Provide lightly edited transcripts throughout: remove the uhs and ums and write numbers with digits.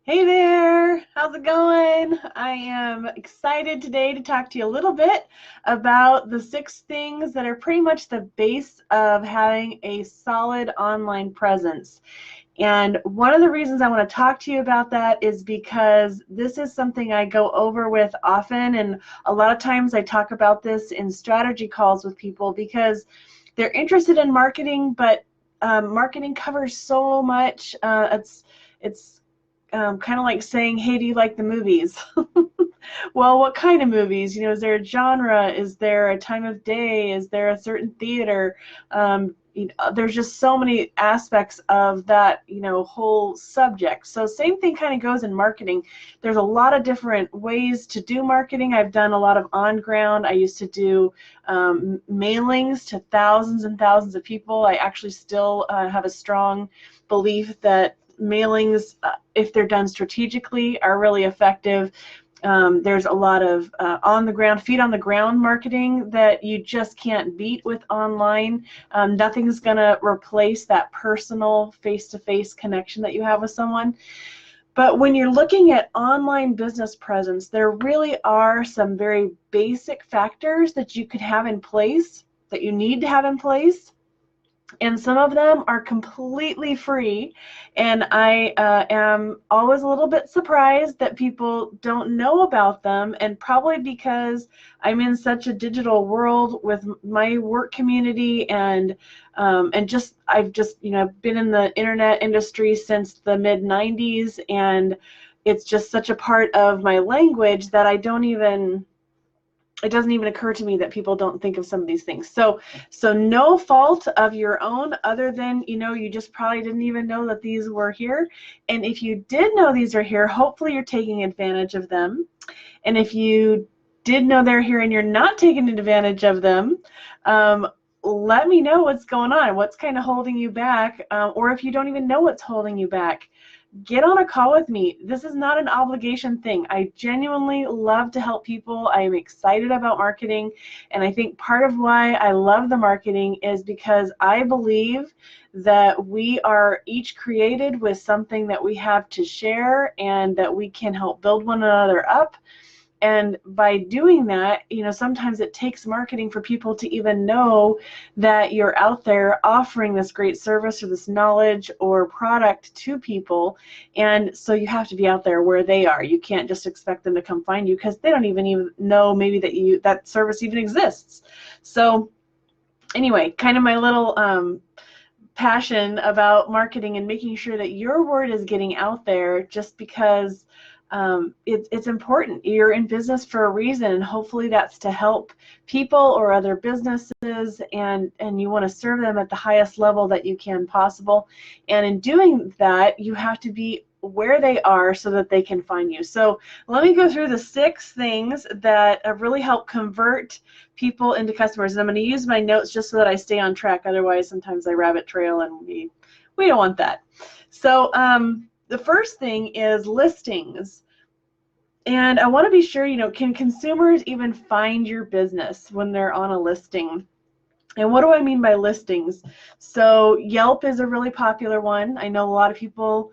Hey there, how's it going? I am excited today to talk to you a little bit about the 6 things that are pretty much the base of having a solid online presence. And one of the reasons I want to talk to you about that is because this is something I go over with often, and a lot of times I talk about this in strategy calls with people because they're interested in marketing, but marketing covers so much. It's kind of like saying, hey, do you like the movies? Well, what kind of movies? Is there a genre? Is there a time of day? Is there a certain theater? There's just so many aspects of that, whole subject. So same thing kind of goes in marketing. There's a lot of different ways to do marketing. I've done a lot of on ground. I used to do mailings to thousands and thousands of people. I actually still have a strong belief that mailings, if they're done strategically, are really effective. There's a lot of feet on the ground marketing that you just can't beat with online. Nothing's going to replace that personal face-to-face connection that you have with someone. But when you're looking at online business presence, there really are some very basic factors that you could have in place, that you need to have in place. And some of them are completely free, and I am always a little bit surprised that people don't know about them, and probably because I'm in such a digital world with my work community, and I've just been in the internet industry since the mid 90s, and it's just such a part of my language that it doesn't even occur to me that people don't think of some of these things. So no fault of your own, other than, you just probably didn't even know that these were here. And if you did know these are here, hopefully you're taking advantage of them. And if you did know they're here and you're not taking advantage of them, let me know what's going on, what's kind of holding you back, or if you don't even know what's holding you back. Get on a call with me. This is not an obligation thing. I genuinely love to help people. I am excited about marketing, and I think part of why I love the marketing is because I believe that we are each created with something that we have to share, and that we can help build one another up. And by doing that, sometimes it takes marketing for people to even know that you're out there offering this great service or this knowledge or product to people. And so you have to be out there where they are. You can't just expect them to come find you, because they don't even know maybe that service even exists. So anyway, kind of my little passion about marketing and making sure that your word is getting out there, just because it's important. You're in business for a reason, and hopefully that's to help people or other businesses, and you want to serve them at the highest level that you can possible. And in doing that, you have to be where they are so that they can find you. So let me go through the 6 things that really help convert people into customers. And I'm going to use my notes just so that I stay on track. Otherwise, sometimes I rabbit trail, and we don't want that. So the first thing is listings. And I want to be sure, can consumers even find your business when they're on a listing? And what do I mean by listings? So Yelp is a really popular one. I know a lot of people,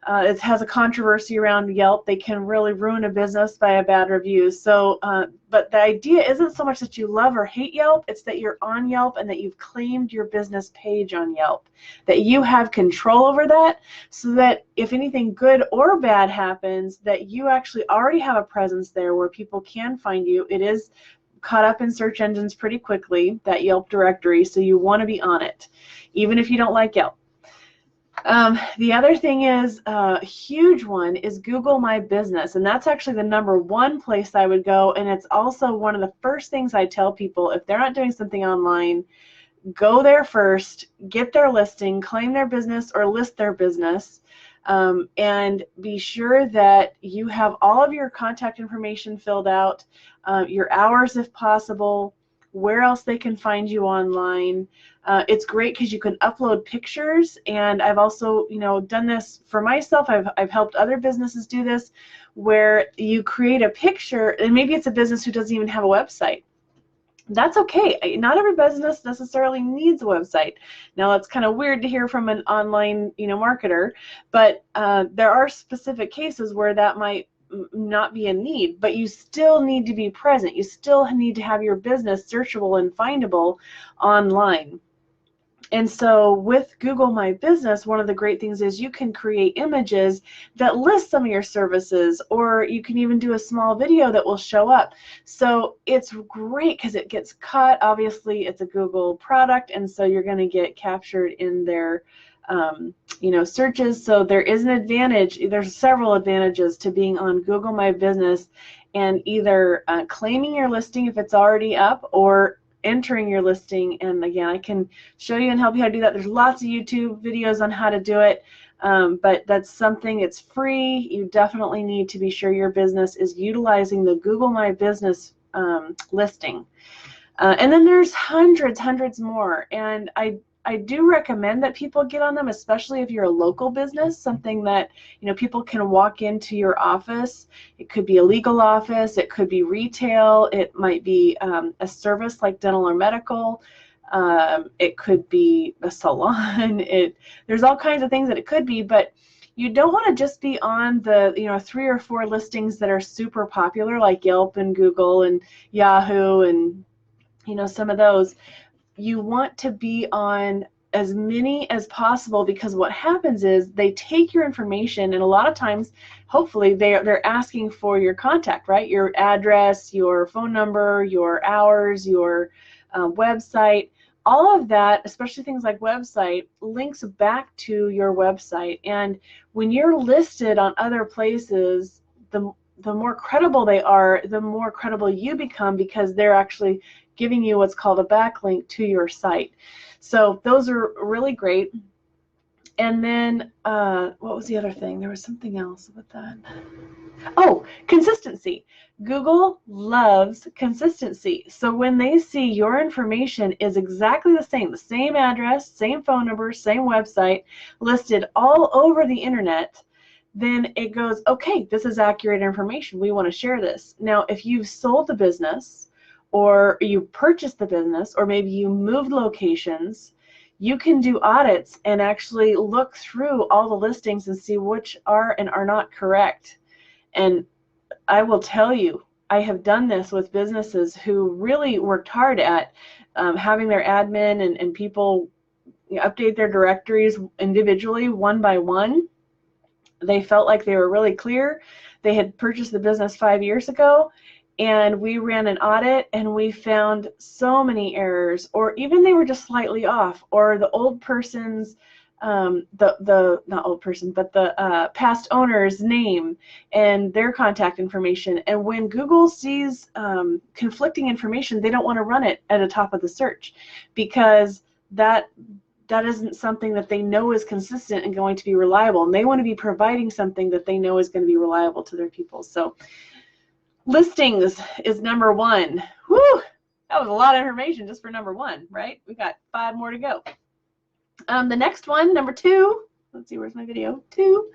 it has a controversy around Yelp. They can really ruin a business by a bad review. So, but the idea isn't so much that you love or hate Yelp, it's that you're on Yelp and that you've claimed your business page on Yelp, that you have control over that, so that if anything good or bad happens, that you actually already have a presence there where people can find you. It is caught up in search engines pretty quickly, that Yelp directory, so you want to be on it, even if you don't like Yelp. The other thing is, a huge one is Google My Business, and that's actually the #1 place I would go, and it's also one of the first things I tell people if they're not doing something online. Go there first, get their listing, claim their business or list their business, and be sure that you have all of your contact information filled out, your hours if possible, where else they can find you online. It's great because you can upload pictures, and I've also done this for myself. I've helped other businesses do this, where you create a picture, and maybe it's a business who doesn't even have a website. That's okay. Not every business necessarily needs a website. Now, that's kind of weird to hear from an online, marketer, but there are specific cases where that might not be a need, but you still need to be present. You still need to have your business searchable and findable online. And so with Google My Business, one of the great things is you can create images that list some of your services, or you can even do a small video that will show up. So it's great because it gets caught. Obviously, it's a Google product, and so you're going to get captured in their searches. So there is an advantage. There's several advantages to being on Google My Business and either claiming your listing if it's already up, or entering your listing. And again, I can show you and help you how to do that. There's lots of YouTube videos on how to do it, but that's something, it's free. You definitely need to be sure your business is utilizing the Google My Business listing. And then there's hundreds more, and I do recommend that people get on them, especially if you're a local business, something that people can walk into your office. It could be a legal office, it could be retail, it might be a service like dental or medical, it could be a salon. There's all kinds of things that it could be, but you don't want to just be on the 3 or 4 listings that are super popular, like Yelp and Google and Yahoo and some of those. You want to be on as many as possible, because what happens is they take your information, and a lot of times, hopefully, they're asking for your contact, right? Your address, your phone number, your hours, your website. All of that, especially things like website, links back to your website. And when you're listed on other places, the more credible they are, the more credible you become, because they're actually giving you what's called a backlink to your site. So those are really great. And then what was the other thing? There was something else with that. Oh, consistency. Google loves consistency. So when they see your information is exactly the same address, same phone number, same website, listed all over the internet, then it goes, okay, this is accurate information. We want to share this. Now, if you've sold the business, or you purchased the business, or maybe you moved locations, you can do audits and actually look through all the listings and see which are and are not correct. And I will tell you, I have done this with businesses who really worked hard at having their admin and people update their directories individually, one by one. They felt like they were really clear. They had purchased the business 5 years ago, and we ran an audit and we found so many errors, or even they were just slightly off, or the old person's not old person, but the past owner's name and their contact information. And when Google sees conflicting information, they don't want to run it at the top of the search, because that isn't something that they know is consistent and going to be reliable, and they want to be providing something that they know is going to be reliable to their people. So listings is number 1. Whew, that was a lot of information just for number 1, right? We got 5 more to go. The next one, number 2, let's see, where's my video? 2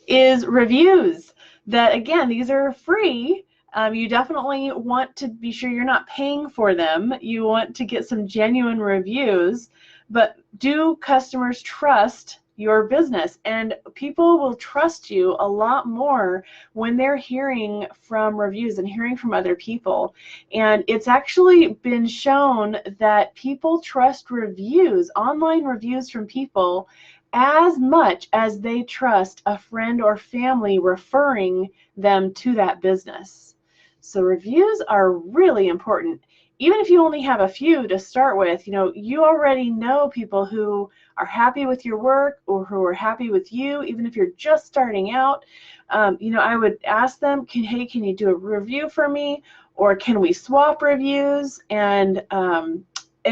is reviews. That, again, these are free. You definitely want to be sure you're not paying for them. You want to get some genuine reviews, but do customers trust your business? And people will trust you a lot more when they're hearing from reviews and hearing from other people. And it's actually been shown that people trust reviews, online reviews from people, as much as they trust a friend or family referring them to that business. So reviews are really important. Even if you only have a few to start with, you already know people who are happy with your work or who are happy with you. Even if you're just starting out, I would ask them, hey, can you do a review for me? Or can we swap reviews? And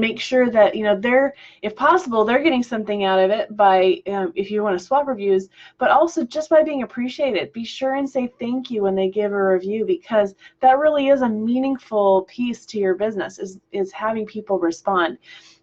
make sure that they're, if possible, they're getting something out of it by if you want to swap reviews, but also just by being appreciated. Be sure and say thank you when they give a review, because that really is a meaningful piece to your business, is having people respond.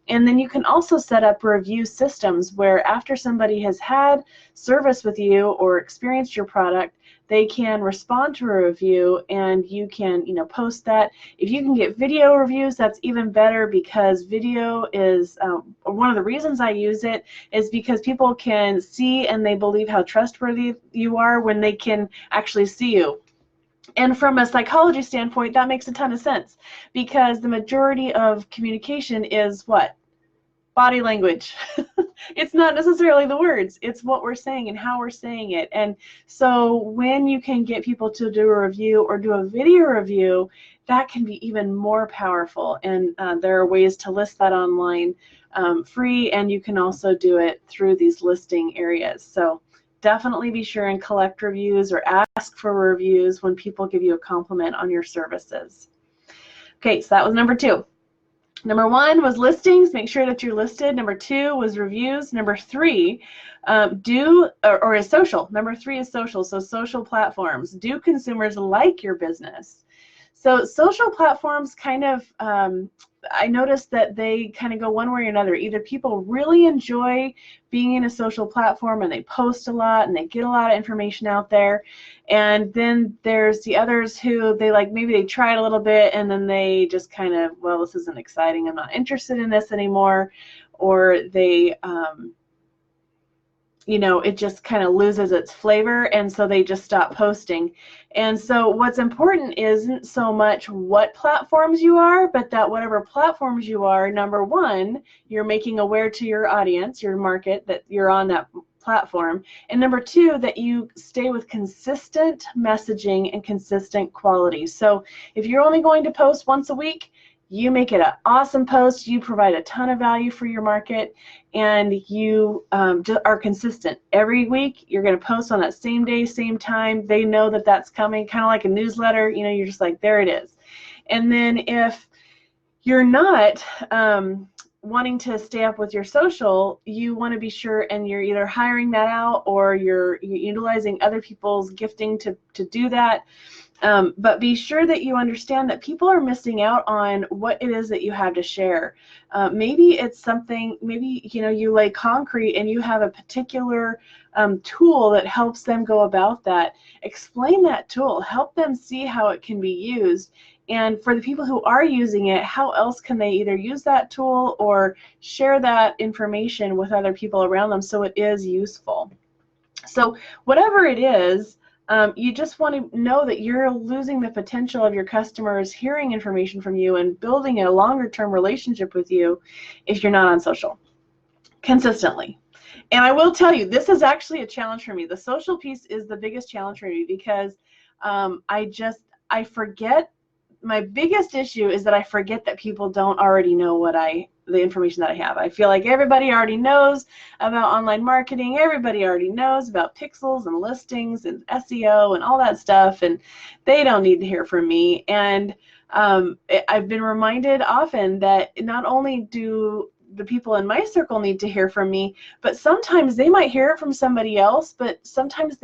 And then you can also set up review systems where after somebody has had service with you or experienced your product, they can respond to a review, and you can, post that. If you can get video reviews, that's even better, because video is one of the reasons I use it is because people can see and they believe how trustworthy you are when they can actually see you. And from a psychology standpoint, that makes a ton of sense, because the majority of communication is what? Body language. It's not necessarily the words, it's what we're saying and how we're saying it. And so when you can get people to do a review or do a video review, that can be even more powerful. And there are ways to list that online free, and you can also do it through these listing areas. So definitely be sure and collect reviews or ask for reviews when people give you a compliment on your services. Okay, so that was number 2. Number 1 was listings. Make sure that you're listed. Number 2 was reviews. Number 3, is social. Number 3 is social. So social platforms. Do consumers like your business? So social platforms kind of, I noticed that they kind of go one way or another. Either people really enjoy being in a social platform and they post a lot and they get a lot of information out there, and then there's the others who maybe they try it a little bit and then they just kind of, well, this isn't exciting, I'm not interested in this anymore, or they it just kind of loses its flavor, and so they just stop posting. And so what's important isn't so much what platforms you are, but that whatever platforms you are, number 1, you're making aware to your audience, your market, that you're on that platform, and number 2, that you stay with consistent messaging and consistent quality. So if you're only going to post once a week, you make it an awesome post, you provide a ton of value for your market, and you are consistent. Every week you're going to post on that same day, same time. They know that that's coming, kind of like a newsletter. You're just like, there it is. And then if you're not wanting to stay up with your social, you want to be sure, and you're either hiring that out or you're utilizing other people's gifting to do that. But be sure that you understand that people are missing out on what it is that you have to share. Maybe it's something, maybe you lay concrete and you have a particular tool that helps them go about that. Explain that tool, help them see how it can be used. And for the people who are using it, how else can they either use that tool or share that information with other people around them so it is useful. So whatever it is, you just want to know that you're losing the potential of your customers hearing information from you and building a longer-term relationship with you if you're not on social consistently. And I will tell you, this is actually a challenge for me. The social piece is the biggest challenge for me, because I forget. My biggest issue is that I forget that people don't already know the information that I have. I feel like everybody already knows about online marketing. Everybody already knows about pixels and listings and SEO and all that stuff, and they don't need to hear from me. And I've been reminded often that not only do the people in my circle need to hear from me, but sometimes they might hear it from somebody else, but sometimes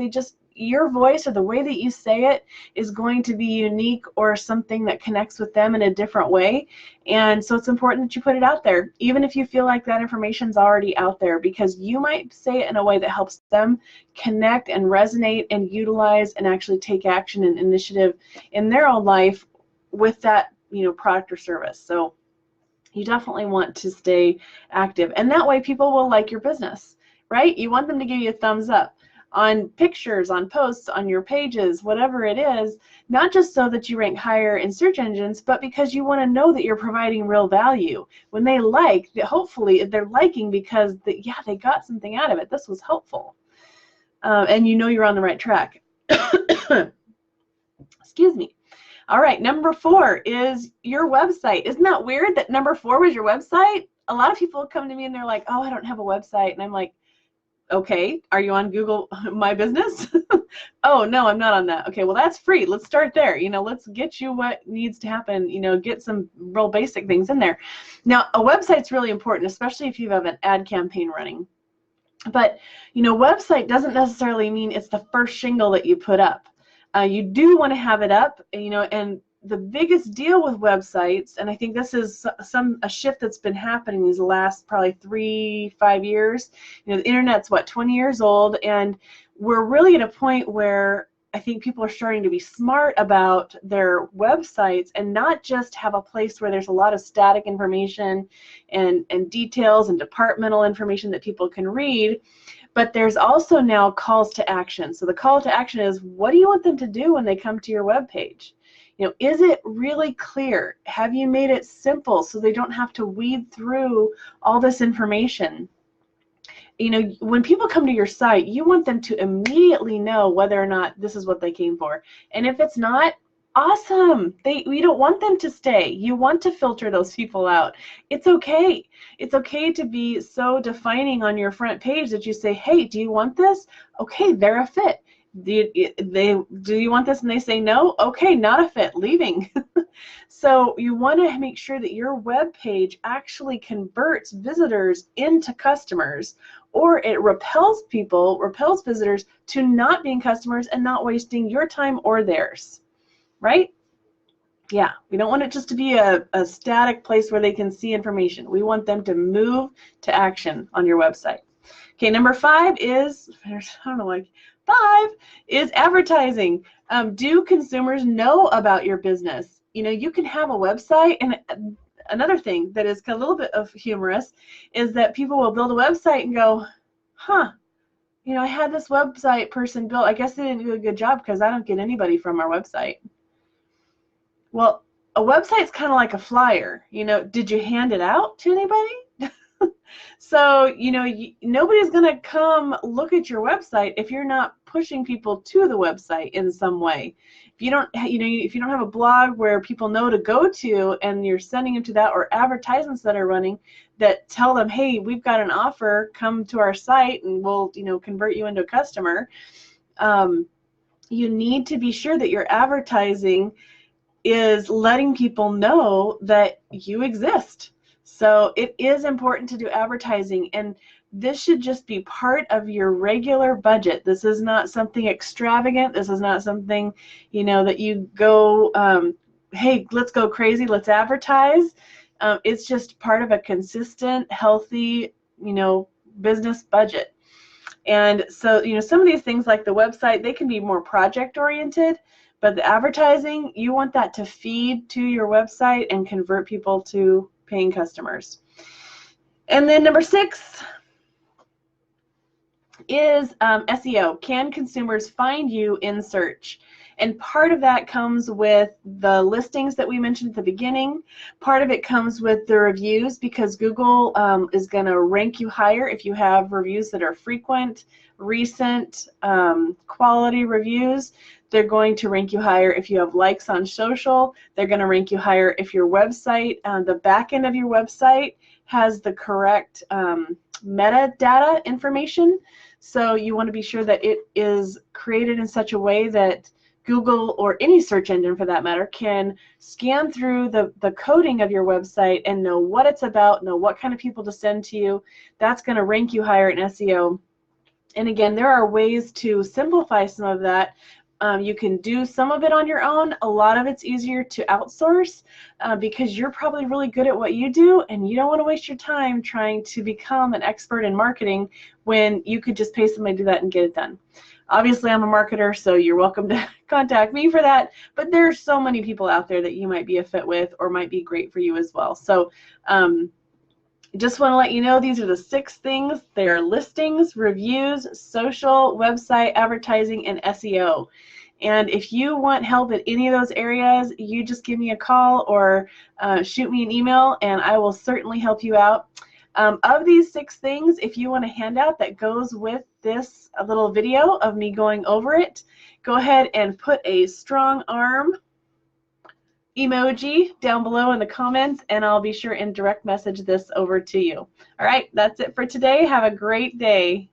your voice or the way that you say it is going to be unique or something that connects with them in a different way. And so it's important that you put it out there, even if you feel like that information's already out there, because you might say it in a way that helps them connect and resonate and utilize and actually take action and initiative in their own life with that product or service. So you definitely want to stay active, and that way people will like your business, right? You want them to give you a thumbs up on pictures, on posts, on your pages, whatever it is, not just so that you rank higher in search engines, but because you want to know that you're providing real value. When they like, hopefully they're liking because they got something out of it. This was helpful. And you're on the right track. Excuse me. All right, number 4 is your website. Isn't that weird that number 4 was your website? A lot of people come to me and they're like, oh, I don't have a website. And I'm like, okay, are you on Google My Business? Oh, no, I'm not on that. Okay, well, that's free. Let's start there. Let's get you what needs to happen, get some real basic things in there. Now, a website's really important, especially if you have an ad campaign running. But, website doesn't necessarily mean it's the first shingle that you put up. You do want to have it up, and the biggest deal with websites, and I think this is a shift that's been happening these last probably 3-5 years. You know, the internet's what, 20 years old, and we're really at a point where I think people are starting to be smart about their websites and not just have a place where there's a lot of static information and details and departmental information that people can read, but there's also now calls to action. So the call to action is, what do you want them to do when they come to your web page? You know, is it really clear? Have you made it simple so they don't have to weed through all this information? You know, when people come to your site, you want them to immediately know whether or not this is what they came for. And if it's not, awesome. We don't want them to stay. You want to filter those people out. It's okay. It's okay to be so defining on your front page that you say, hey, do you want this? Okay, they're a fit. Do you want this? And they say no? Okay, not a fit, leaving. So you want to make sure that your web page actually converts visitors into customers, or it repels visitors to not being customers and not wasting your time or theirs, right? Yeah, we don't want it just to be a static place where they can see information. We want them to move to action on your website. Okay, number 5 is, I don't know, like 5 is advertising. Do consumers know about your business? You know, you can have a website, and another thing that is a little bit of humorous is that people will build a website and go, huh, you know, I had this website person built. I guess they didn't do a good job because I don't get anybody from our website. Well, a website's kind of like a flyer. You know, did you hand it out to anybody? So, you know, nobody's going to come look at your website if you're not pushing people to the website in some way. If you don't, you know, if you don't have a blog where people know to go to and you're sending them to that, or advertisements that are running that tell them, hey, we've got an offer, come to our site and we'll, you know, convert you into a customer. You need to be sure that your advertising is letting people know that you exist. So it is important to do advertising, and this should just be part of your regular budget. This is not something extravagant. This is not something, you know, that you go, hey, let's go crazy, let's advertise. It's just part of a consistent, healthy, you know, business budget. And so, you know, some of these things like the website, they can be more project oriented, but the advertising, you want that to feed to your website and convert people to paying customers. And then number 6 is SEO. Can consumers find you in search? And part of that comes with the listings that we mentioned at the beginning. Part of it comes with the reviews, because Google is going to rank you higher if you have reviews that are frequent, recent, quality reviews. They're going to rank you higher if you have likes on social. They're going to rank you higher if your website, the back end of your website, has the correct metadata information. So you want to be sure that it is created in such a way that Google, or any search engine for that matter, can scan through the coding of your website and know what it's about, know what kind of people to send to you. That's going to rank you higher in SEO. And again, there are ways to simplify some of that. You can do some of it on your own. A lot of it's easier to outsource because you're probably really good at what you do, and you don't want to waste your time trying to become an expert in marketing when you could just pay somebody to do that and get it done. Obviously, I'm a marketer, so you're welcome to contact me for that, but there's so many people out there that you might be a fit with or might be great for you as well. So just want to let you know, these are the 6 things. They are listings, reviews, social, website, advertising, and SEO. And if you want help in any of those areas, you just give me a call or shoot me an email, and I will certainly help you out. Of these 6 things, if you want a handout that goes with this little video of me going over it, go ahead and put a strong arm emoji down below in the comments, and I'll be sure and direct message this over to you. All right, that's it for today. Have a great day.